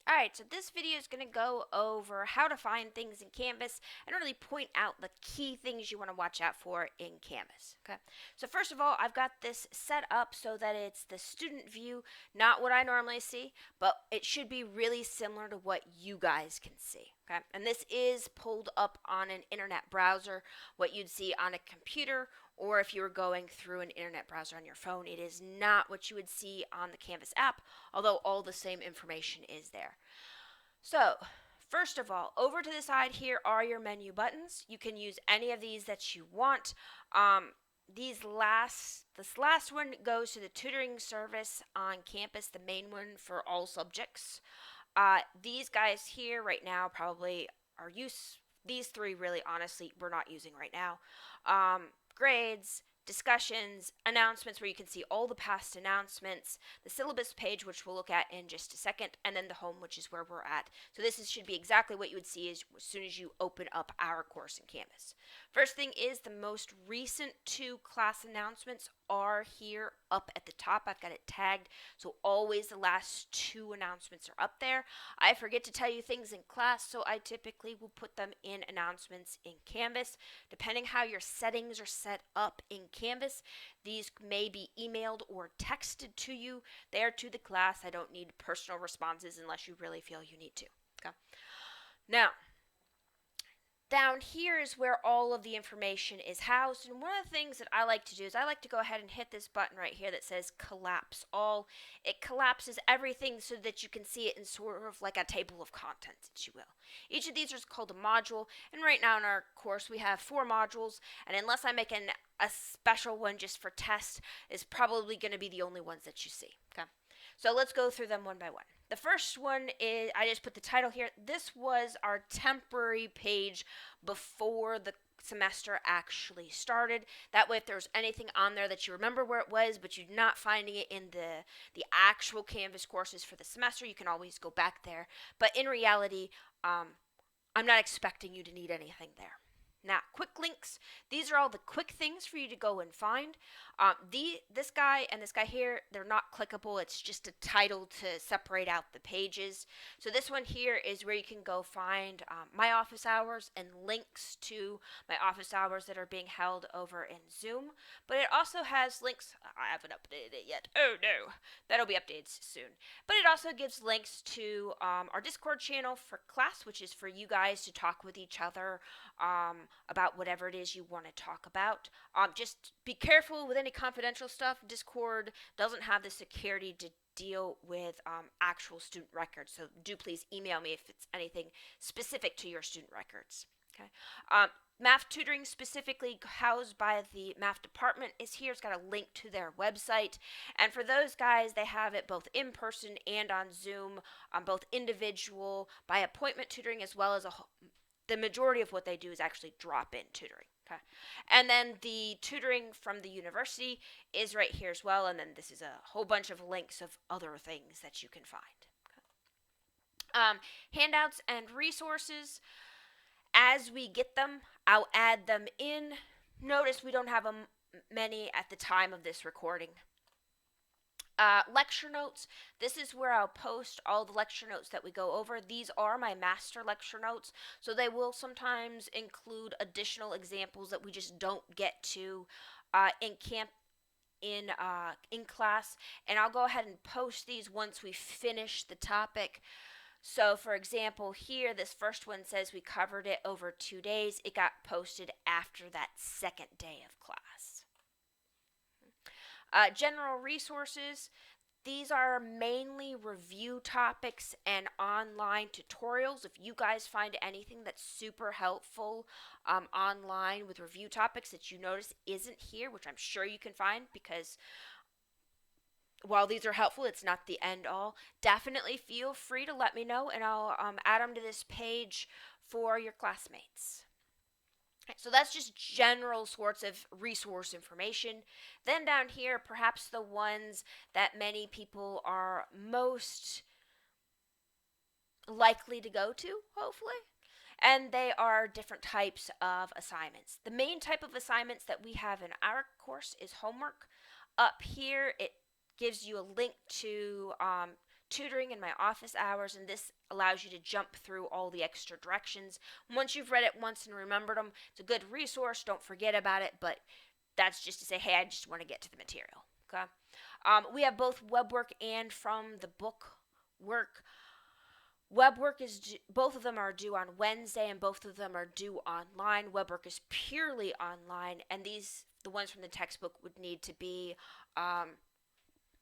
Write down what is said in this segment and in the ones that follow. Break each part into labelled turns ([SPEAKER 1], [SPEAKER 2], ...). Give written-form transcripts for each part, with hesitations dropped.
[SPEAKER 1] Alright, so this video is going to go over how to find things in Canvas and really point out the key things you want to watch out for in Canvas. Okay, so first of all, I've got this set up so that it's the student view, not what I normally see, but it should be really similar to what you guys can see. Okay, and this is pulled up on an internet browser, what you'd see on a computer, or if you were going through an internet browser on your phone. It is not what you would see on the Canvas app, although all the same information is there. So, first of all, over to the side here are your menu buttons. You can use any of these that you want. This last one goes to the tutoring service on campus, the main one for all subjects. These guys here right now probably are these three really honestly we're not using right now. Grades, discussions, announcements where you can see all the past announcements, the syllabus page, which we'll look at in just a second, and then the home, which is where we're at. So should be exactly what you would see as soon as you open up our course in Canvas. First thing is the most recent 2 class announcements are here up at the top. I've got it tagged, so always the last 2 announcements are up there. I forget to tell you things in class, so I typically will put them in announcements in Canvas. Depending how your settings are set up in Canvas, these may be emailed or texted to you there to the class. I don't need personal responses unless you really feel you need to. Okay. Now, down here is where all of the information is housed, and one of the things that I like to do is I like to go ahead and hit this button right here that says collapse all. It collapses everything so that you can see it in sort of like a table of contents, if you will. Each of these is called a module, and right now in our course we have 4 modules, and unless I make a special one just for tests, is probably going to be the only ones that you see. Okay, so let's go through them one by one. The first one is, I just put the title here. This was our temporary page before the semester actually started. That way, if there's anything on there that you remember where it was, but you're not finding it in the actual Canvas courses for the semester, you can always go back there. But in reality, I'm not expecting you to need anything there. Now, quick links. These are all the quick things for you to go and find. This guy and this guy here, they're not clickable. It's just a title to separate out the pages. So this one here is where you can go find my office hours and links to my office hours that are being held over in Zoom. But it also has links. I haven't updated it yet. Oh no, that'll be updated soon. But it also gives links to our Discord channel for class, which is for you guys to talk with each other about whatever it is you want to talk about. Just be careful with any confidential stuff. Discord doesn't have the security to deal with actual student records, so do please email me if it's anything specific to your student records. Okay. Math tutoring, specifically housed by the math department, is here. It's got a link to their website. And for those guys, they have it both in person and on Zoom, both individual, by appointment tutoring, as well as the majority of what they do is actually drop-in tutoring. Okay. And then the tutoring from the university is right here as well. And then this is a whole bunch of links of other things that you can find. Okay. Handouts and resources. As we get them, I'll add them in. Notice we don't have many at the time of this recording. Lecture notes. This is where I'll post all the lecture notes that we go over. These are my master lecture notes, so they will sometimes include additional examples that we just don't get to in class, and I'll go ahead and post these once we finish the topic. So, for example, here, this first one says we covered it over 2 days. It got posted after that second day of class. General resources. These are mainly review topics and online tutorials. If you guys find anything that's super helpful online with review topics that you notice isn't here, which I'm sure you can find, because while these are helpful, it's not the end all. Definitely feel free to let me know, and I'll add them to this page for your classmates. So that's just general sorts of resource information. Then down here, perhaps the ones that many people are most likely to go to, hopefully. And they are different types of assignments. The main type of assignments that we have in our course is homework. Up here, it gives you a link to tutoring in my office hours, and this allows you to jump through all the extra directions. Once you've read it once and remembered them, it's a good resource. Don't forget about it, but that's just to say, hey, I just want to get to the material. Okay. We have both web work and from the book work. Web work is both of them are due on Wednesday, and both of them are due online. Web work is purely online, and the ones from the textbook would need to be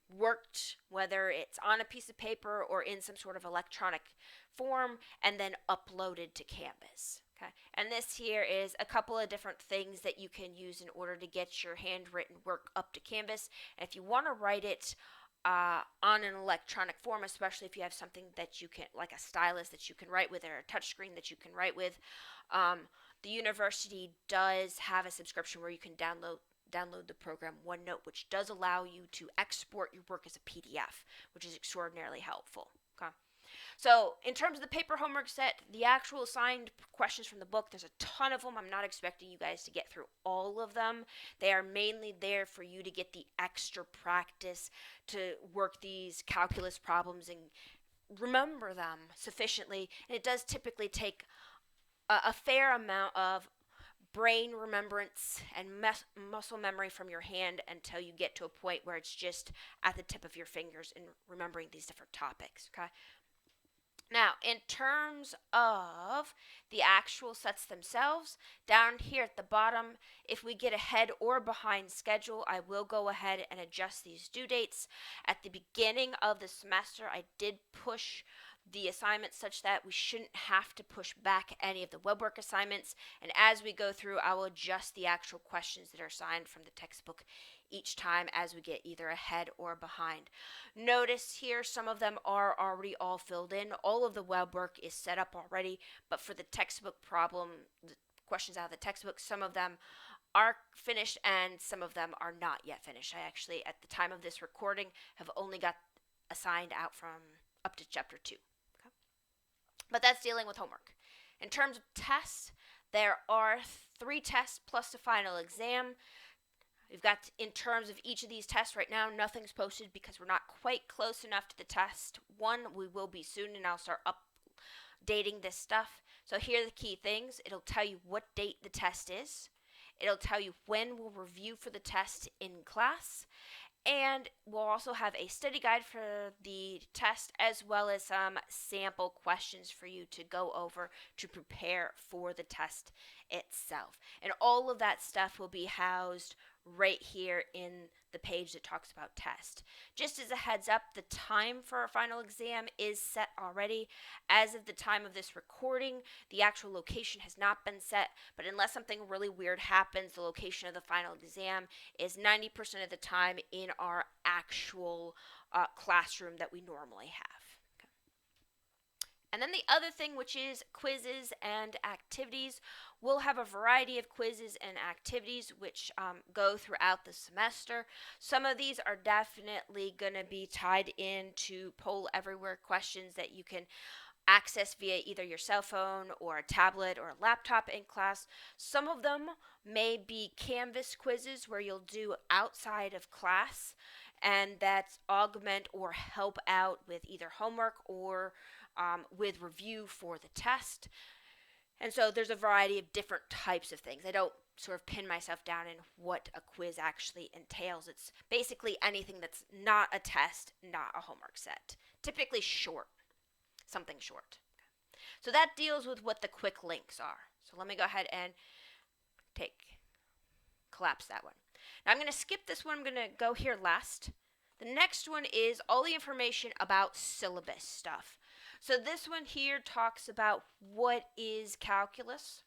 [SPEAKER 1] worked, whether it's on a piece of paper or in some sort of electronic form, and then uploaded to Canvas. Okay, and this here is a couple of different things that you can use in order to get your handwritten work up to Canvas. And if you want to write it on an electronic form, especially if you have something that you can, like a stylus that you can write with, or a touchscreen that you can write with, the university does have a subscription where you can download the program OneNote, which does allow you to export your work as a PDF, which is extraordinarily helpful. Okay. So in terms of the paper homework set, the actual assigned questions from the book, there's a ton of them. I'm not expecting you guys to get through all of them. They are mainly there for you to get the extra practice to work these calculus problems and remember them sufficiently. And it does typically take a fair amount of brain remembrance and muscle memory from your hand until you get to a point where it's just at the tip of your fingers in remembering these different topics. Okay. Now, in terms of the actual sets themselves, down here at the bottom, if we get ahead or behind schedule, I will go ahead and adjust these due dates. At the beginning of the semester, I did push the assignments such that we shouldn't have to push back any of the web work assignments. And as we go through, I will adjust the actual questions that are assigned from the textbook each time as we get either ahead or behind. Notice here some of them are already all filled in. All of the web work is set up already, but for the textbook problem, the questions out of the textbook, some of them are finished and some of them are not yet finished. I actually, at the time of this recording, have only got assigned out from up to chapter 2. Okay? But that's dealing with homework. In terms of tests, there are 3 tests plus the final exam. We've got, in terms of each of these tests right now, nothing's posted because we're not quite close enough to the test 1. We will be soon, and I'll start updating this stuff. So here are the key things. It'll tell you what date the test is. It'll tell you when we'll review for the test in class. And we'll also have a study guide for the test, as well as some sample questions for you to go over to prepare for the test itself. And all of that stuff will be housed right here in the page that talks about test. Just as a heads up, the time for our final exam is set already. As of the time of this recording, the actual location has not been set, but unless something really weird happens, the location of the final exam is 90% of the time in our actual classroom that we normally have. And then the other thing, which is quizzes and activities. We'll have a variety of quizzes and activities which go throughout the semester. Some of these are definitely going to be tied into Poll Everywhere questions that you can access via either your cell phone or a tablet or a laptop in class. Some of them may be Canvas quizzes where you'll do outside of class, and that's augment or help out with either homework or with review for the test. And so there's a variety of different types of things. I don't sort of pin myself down in what a quiz actually entails. It's basically anything that's not a test, not a homework set. Typically short, something short. So that deals with what the quick links are. So let me go ahead and collapse that one. Now I'm going to skip this one. I'm going to go here last. The next one is all the information about syllabus stuff. So this one here talks about what is calculus,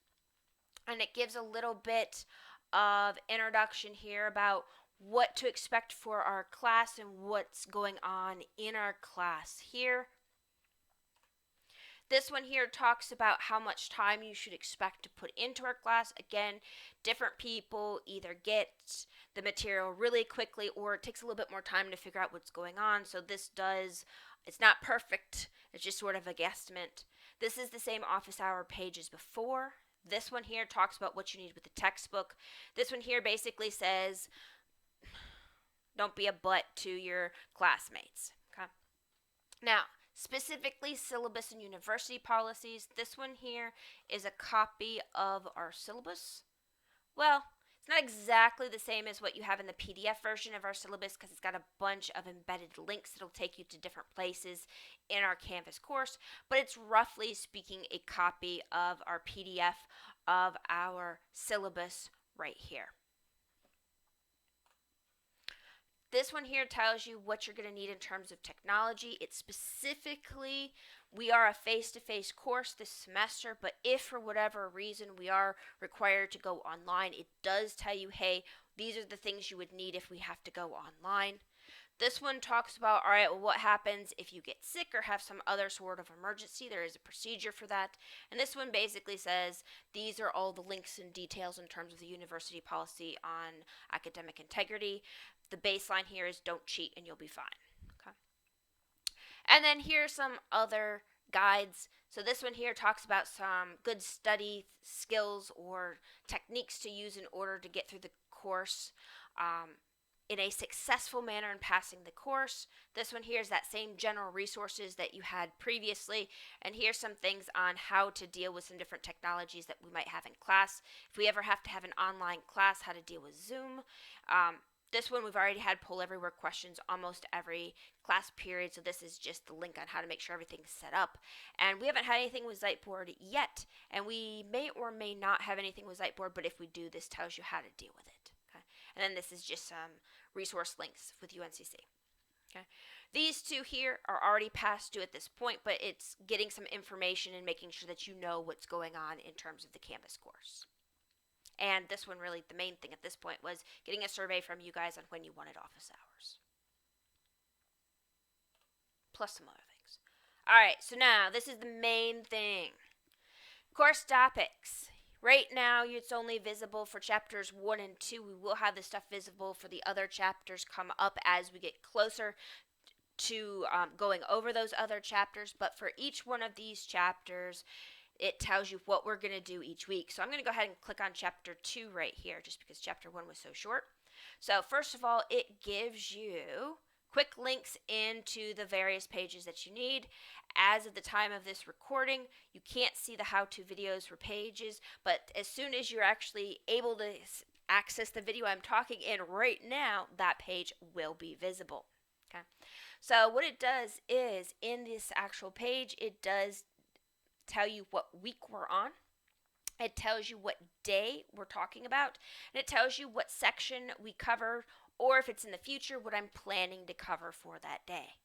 [SPEAKER 1] and it gives a little bit of introduction here about what to expect for our class and what's going on in our class here. This one here talks about how much time you should expect to put into our class. Again, different people either get the material really quickly or it takes a little bit more time to figure out what's going on. So it's not perfect. It's just sort of a guesstimate. This is the same office hour page as before. This one here talks about what you need with the textbook. This one here basically says, don't be a butt to your classmates. Okay. Now, specifically syllabus and university policies, this one here is a copy of our syllabus. Well, it's not exactly the same as what you have in the PDF version of our syllabus because it's got a bunch of embedded links that'll take you to different places in our Canvas course, but it's roughly speaking a copy of our PDF of our syllabus right here. This one here tells you what you're going to need in terms of technology. It's specifically, we are a face-to-face course this semester, but if for whatever reason we are required to go online, it does tell you, hey, these are the things you would need if we have to go online. This one talks about, all right, well, what happens if you get sick or have some other sort of emergency? There is a procedure for that. And this one basically says these are all the links and details in terms of the university policy on academic integrity. The baseline here is don't cheat and you'll be fine. Okay. And then here's some other guides. So this one here talks about some good study skills or techniques to use in order to get through the course. In a successful manner in passing the course. This one here is that same general resources that you had previously. And here's some things on how to deal with some different technologies that we might have in class. If we ever have to have an online class, how to deal with Zoom. This one we've already had poll everywhere questions almost every class period, so this is just the link on how to make sure everything's set up. And we haven't had anything with Ziteboard yet, and we may or may not have anything with Ziteboard, but if we do, this tells you how to deal with it. Okay? And then this is just some resource links with UNCC. Okay? These two here are already past due at this point, but it's getting some information and making sure that you know what's going on in terms of the Canvas course. And this one, really, the main thing at this point was getting a survey from you guys on when you wanted office hours. Plus some other things. Alright, so now, this is the main thing. Course topics. Right now, it's only visible for chapters 1 and 2. We will have this stuff visible for the other chapters come up as we get closer to going over those other chapters. But for each one of these chapters, it tells you what we're going to do each week. So I'm going to go ahead and click on chapter 2 right here just because chapter 1 was so short. So first of all, it gives you quick links into the various pages that you need. As of the time of this recording, you can't see the how-to videos for pages, but as soon as you're actually able to access the video I'm talking in right now, that page will be visible. Okay. So what it does is in this actual page, it does tell you what week we're on. It tells you what day we're talking about, and it tells you what section we cover, or if it's in the future, what I'm planning to cover for that day.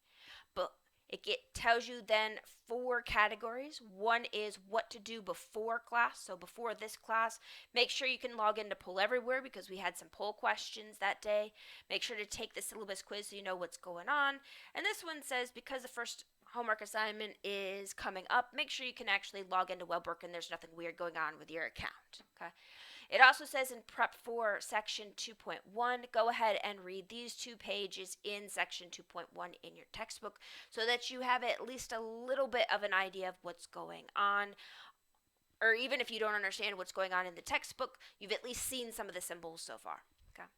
[SPEAKER 1] But it tells you then 4 categories. One is what to do before class. So before this class, make sure you can log into Poll Everywhere because we had some poll questions that day. Make sure to take the syllabus quiz so you know what's going on. And this one says because the first homework assignment is coming up, make sure you can actually log into WebWork and there's nothing weird going on with your account. Okay. It also says in Prep for Section 2.1, go ahead and read these 2 pages in Section 2.1 in your textbook so that you have at least a little bit of an idea of what's going on. Or even if you don't understand what's going on in the textbook, you've at least seen some of the symbols so far. Okay.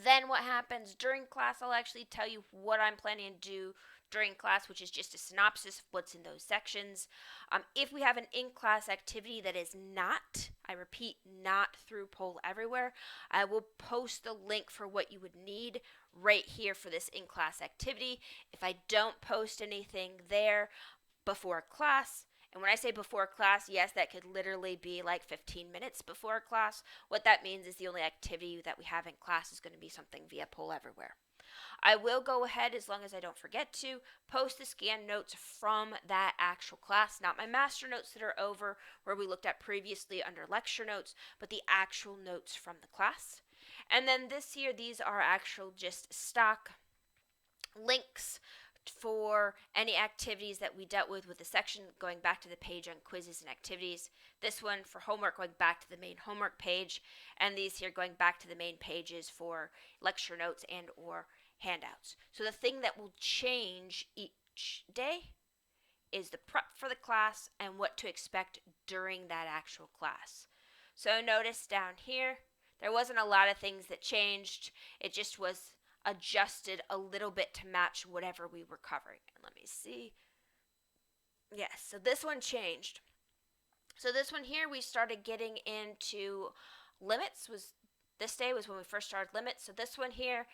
[SPEAKER 1] Then what happens during class, I'll actually tell you what I'm planning to do during class, which is just a synopsis of what's in those sections. If we have an in-class activity that is not, I repeat, not through Poll Everywhere, I will post the link for what you would need right here for this in-class activity. If I don't post anything there before class, and when I say before class, yes, that could literally be like 15 minutes before class. What that means is the only activity that we have in class is going to be something via Poll Everywhere. I will go ahead, as long as I don't forget to, post the scanned notes from that actual class, not my master notes that are over where we looked at previously under lecture notes, but the actual notes from the class. And then this here, these are actual just stock links for any activities that we dealt with the section, going back to the page on quizzes and activities. This one for homework going back to the main homework page, and these here going back to the main pages for lecture notes and or handouts. So the thing that will change each day is the prep for the class and what to expect during that actual class. So notice down here, there wasn't a lot of things that changed. It just was adjusted a little bit to match whatever we were covering. And let me see. Yes, so this one changed. So this one here, we started getting into limits. Was this day was when we first started limits. So this one here,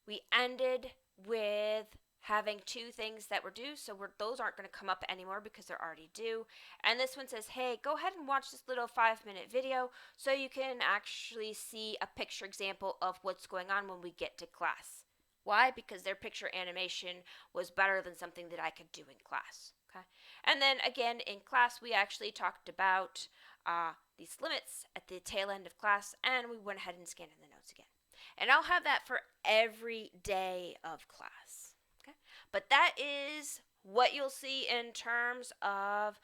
[SPEAKER 1] we ended with having two things that were due. So those aren't going to come up anymore because they're already due. And this one says, hey, go ahead and watch this little 5-minute video so you can actually see a picture example of what's going on when we get to class. Why? Because their picture animation was better than something that I could do in class. Okay. And then again in class we actually talked about these limits at the tail end of class, and we went ahead and scanned in the notes again. And I'll have that for every day of class. Okay. But that is what you'll see in terms of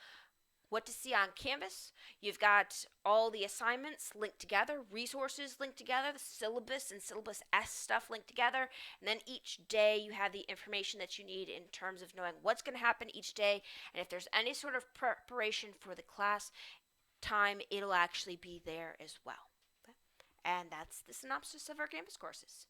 [SPEAKER 1] what to see on Canvas. You've got all the assignments linked together, resources linked together, the syllabus and syllabus S stuff linked together, and then each day you have the information that you need in terms of knowing what's going to happen each day, and if there's any sort of preparation for the class time, it'll actually be there as well. Okay? And that's the synopsis of our Canvas courses.